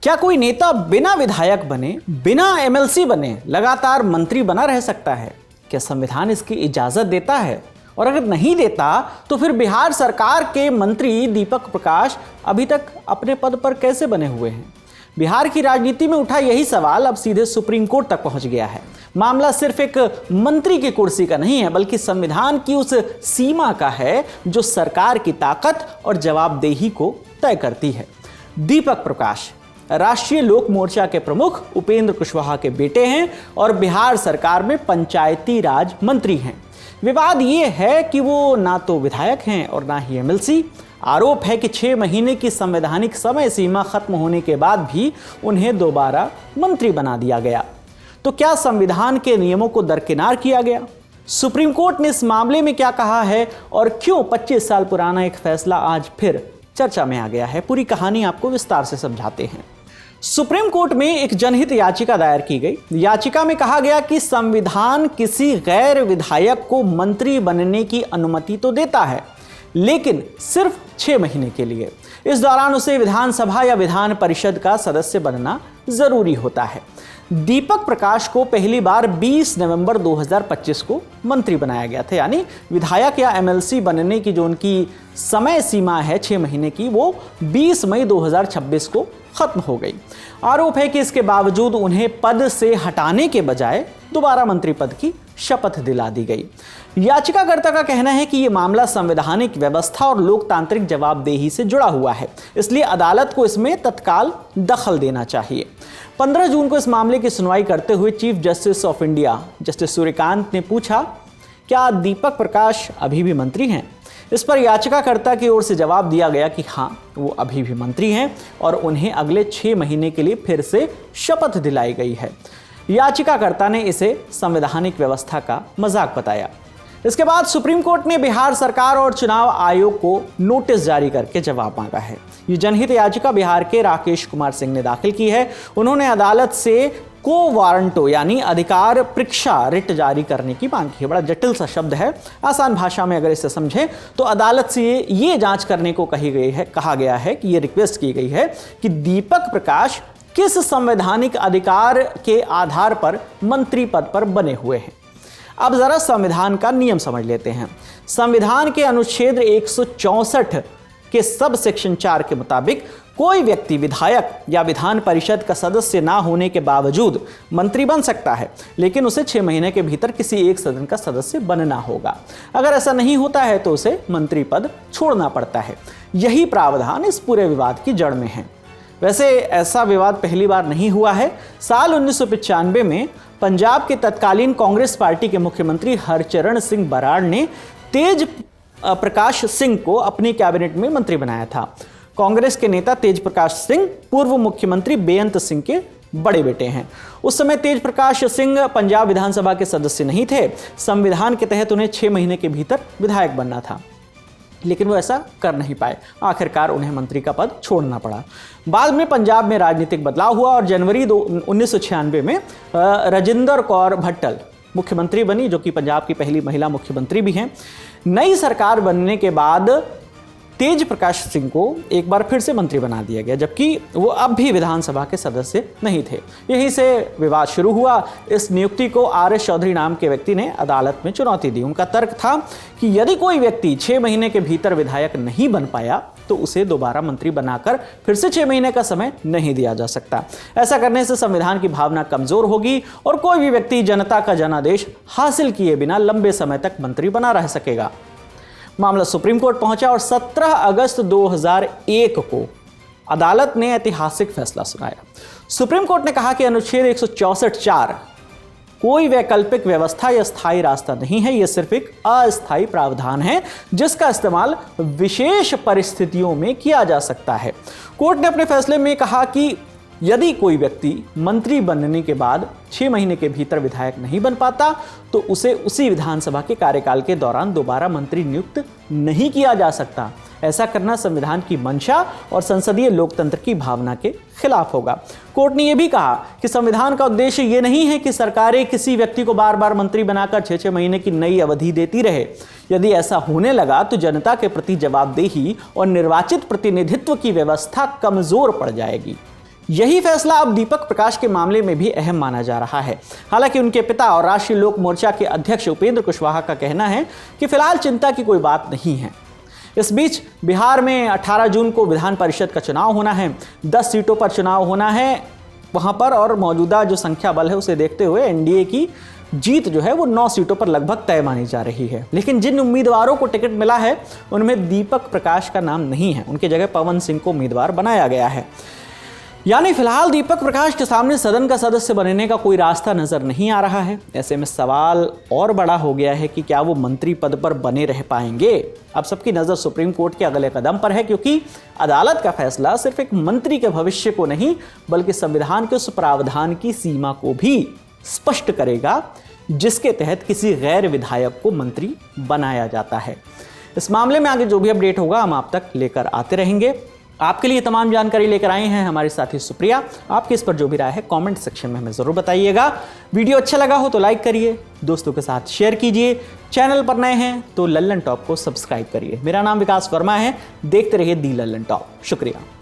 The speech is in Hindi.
क्या कोई नेता बिना विधायक बने, बिना एमएलसी बने लगातार मंत्री बना रह सकता है? क्या संविधान इसकी इजाजत देता है? और अगर नहीं देता तो फिर बिहार सरकार के मंत्री दीपक प्रकाश अभी तक अपने पद पर कैसे बने हुए हैं? बिहार की राजनीति में उठा यही सवाल अब सीधे सुप्रीम कोर्ट तक पहुंच गया है। मामला सिर्फ एक मंत्री की कुर्सी का नहीं है, बल्कि संविधान की उस सीमा का है जो सरकार की ताकत और जवाबदेही को तय करती है। दीपक प्रकाश राष्ट्रीय लोक मोर्चा के प्रमुख उपेंद्र कुशवाहा के बेटे हैं और बिहार सरकार में पंचायती राज मंत्री हैं। विवाद ये है कि वो ना तो विधायक हैं और ना ही एमएलसी। आरोप है कि 6 महीने की संवैधानिक समय सीमा खत्म होने के बाद भी उन्हें दोबारा मंत्री बना दिया गया। तो क्या संविधान के नियमों को दरकिनार किया गया? सुप्रीम कोर्ट ने इस मामले में क्या कहा है और क्यों 25 साल पुराना एक फैसला आज फिर चर्चा में आ गया है? पूरी कहानी आपको विस्तार से समझाते हैं। सुप्रीम कोर्ट में एक जनहित याचिका दायर की गई। याचिका में कहा गया कि संविधान किसी गैर विधायक को मंत्री बनने की अनुमति तो देता है, लेकिन सिर्फ 6 महीने के लिए। इस दौरान उसे विधानसभा या विधान परिषद का सदस्य बनना जरूरी होता है। दीपक प्रकाश को पहली बार 20 नवंबर 2025 को मंत्री बनाया गया था, यानी विधायक या एमएलसी बनने की जो उनकी समय सीमा है 6 महीने की, वो 20 मई 2026 को खत्म हो गई। आरोप है कि इसके बावजूद उन्हें पद से हटाने के बजाय दोबारा मंत्री पद की शपथ दिला दी गई। याचिकाकर्ता का कहना है कि यह मामला संवैधानिक व्यवस्था और लोकतांत्रिक जवाबदेही से जुड़ा हुआ है, इसलिए अदालत को इसमें तत्काल दखल देना चाहिए। 15 जून को इस मामले की सुनवाई करते हुए chief justice of India justice Suryakant ने पूछा, क्या दीपक प्रकाश अभी भी मंत्री हैं? इस पर याचिकाकर्ता की ओर से जवाब दिया गया कि हाँ, वो अभी भी मंत्री हैं और उन्हें अगले 6 महीने के लिए फिर से शपथ दिलाई गई है। याचिकाकर्ता ने इसे संवैधानिक व्यवस्था का मजाक बताया। इसके बाद सुप्रीम कोर्ट ने बिहार सरकार और चुनाव आयोग को नोटिस जारी करके जवाब मांगा है। ये जनहित याचिका बिहार के राकेश कुमार सिंह ने दाखिल की है। उन्होंने अदालत से को वारंटो यानी अधिकार परीक्षा रिट जारी करने की मांग की है। बड़ा जटिल सा शब्द है, आसान भाषा में अगर इसे समझें तो अदालत से ये जांच करने को कहा गया है कि ये रिक्वेस्ट की गई है कि दीपक प्रकाश किस संवैधानिक अधिकार के आधार पर मंत्री पद पर बने हुए हैं। अब जरा संविधान का नियम समझ लेते हैं। संविधान के अनुच्छेद 164 के सब सेक्शन 4 के मुताबिक कोई व्यक्ति विधायक या विधान परिषद का सदस्य ना होने के बावजूद मंत्री बन सकता है, लेकिन उसे 6 महीने के भीतर किसी एक सदन का सदस्य बनना होगा। अगर ऐसा नहीं होता है तो उसे मंत्री पद छोड़ना पड़ता है। यही प्रावधान इस पूरे विवाद की जड़ में है। वैसे ऐसा विवाद पहली बार नहीं हुआ है। साल 1995 में पंजाब के तत्कालीन कांग्रेस पार्टी के मुख्यमंत्री हरचरण सिंह बराड़ ने तेज प्रकाश सिंह को अपनी कैबिनेट में मंत्री बनाया था। कांग्रेस के नेता तेज प्रकाश सिंह पूर्व मुख्यमंत्री बेअंत सिंह के बड़े बेटे हैं। उस समय तेज प्रकाश सिंह पंजाब विधानसभा के सदस्य नहीं थे। संविधान के तहत उन्हें 6 महीने के भीतर विधायक बनना था, लेकिन वो ऐसा कर नहीं पाए। आखिरकार उन्हें मंत्री का पद छोड़ना पड़ा। बाद में पंजाब में राजनीतिक बदलाव हुआ और जनवरी 1996 में राजिंदर कौर भट्टल मुख्यमंत्री बनी, जो कि पंजाब की पहली महिला मुख्यमंत्री भी हैं। नई सरकार बनने के बाद तेज प्रकाश सिंह को एक बार फिर से मंत्री बना दिया गया, जबकि वो अब भी विधानसभा के सदस्य नहीं थे। यहीं से विवाद शुरू हुआ। इस नियुक्ति को आर.एस. चौधरी नाम के व्यक्ति ने अदालत में चुनौती दी। उनका तर्क था कि यदि कोई व्यक्ति 6 महीने के भीतर विधायक नहीं बन पाया तो उसे दोबारा मंत्री बनाकर फिर से 6 महीने का समय नहीं दिया जा सकता। ऐसा करने से संविधान की भावना कमजोर होगी और कोई भी व्यक्ति जनता का जनादेश हासिल किए बिना लंबे समय तक मंत्री बना रह सकेगा। मामला सुप्रीम कोर्ट पहुंचा और 17 अगस्त 2001 को अदालत ने ऐतिहासिक फैसला सुनाया। सुप्रीम कोर्ट ने कहा कि अनुच्छेद 164(4) कोई वैकल्पिक व्यवस्था या स्थायी रास्ता नहीं है, यह सिर्फ एक अस्थायी प्रावधान है जिसका इस्तेमाल विशेष परिस्थितियों में किया जा सकता है। कोर्ट ने अपने फैसले में कहा कि यदि कोई व्यक्ति मंत्री बनने के बाद 6 महीने के भीतर विधायक नहीं बन पाता तो उसे उसी विधानसभा के कार्यकाल के दौरान दोबारा मंत्री नियुक्त नहीं किया जा सकता। ऐसा करना संविधान की मंशा और संसदीय लोकतंत्र की भावना के खिलाफ होगा। कोर्ट ने यह भी कहा कि संविधान का उद्देश्य यह नहीं है कि सरकारें किसी व्यक्ति को बार बार मंत्री बनाकर 6-6 महीने की नई अवधि देती रहे। यदि ऐसा होने लगा तो जनता के प्रति जवाबदेही और निर्वाचित प्रतिनिधित्व की व्यवस्था कमजोर पड़ जाएगी। यही फैसला अब दीपक प्रकाश के मामले में भी अहम माना जा रहा है। हालांकि उनके पिता और राष्ट्रीय लोक मोर्चा के अध्यक्ष उपेंद्र कुशवाहा का कहना है कि फिलहाल चिंता की कोई बात नहीं है। इस बीच बिहार में 18 जून को विधान परिषद का चुनाव होना है, 10 सीटों पर चुनाव होना है वहां पर, और मौजूदा जो संख्या बल है उसे देखते हुए एनडीए की जीत जो है वो 9 सीटों पर लगभग तय मानी जा रही है। लेकिन जिन उम्मीदवारों को टिकट मिला है उनमें दीपक प्रकाश का नाम नहीं है, उनकी जगह पवन सिंह को उम्मीदवार बनाया गया है। यानी फिलहाल दीपक प्रकाश के सामने सदन का सदस्य बनने का कोई रास्ता नजर नहीं आ रहा है। ऐसे में सवाल और बड़ा हो गया है कि क्या वो मंत्री पद पर बने रह पाएंगे। अब सबकी नजर सुप्रीम कोर्ट के अगले कदम पर है, क्योंकि अदालत का फैसला सिर्फ एक मंत्री के भविष्य को नहीं बल्कि संविधान के उस प्रावधान की सीमा को भी स्पष्ट करेगा जिसके तहत किसी गैर विधायक को मंत्री बनाया जाता है। इस मामले में आगे जो भी अपडेट होगा हम आप तक लेकर आते रहेंगे। आपके लिए तमाम जानकारी लेकर आए हैं हमारे साथी सुप्रिया। आपकी इस पर जो भी राय है कमेंट सेक्शन में हमें जरूर बताइएगा। वीडियो अच्छा लगा हो तो लाइक करिए, दोस्तों के साथ शेयर कीजिए, चैनल पर नए हैं तो लल्लन टॉप को सब्सक्राइब करिए। मेरा नाम विकास वर्मा है, देखते रहिए दी लल्लन टॉप। शुक्रिया।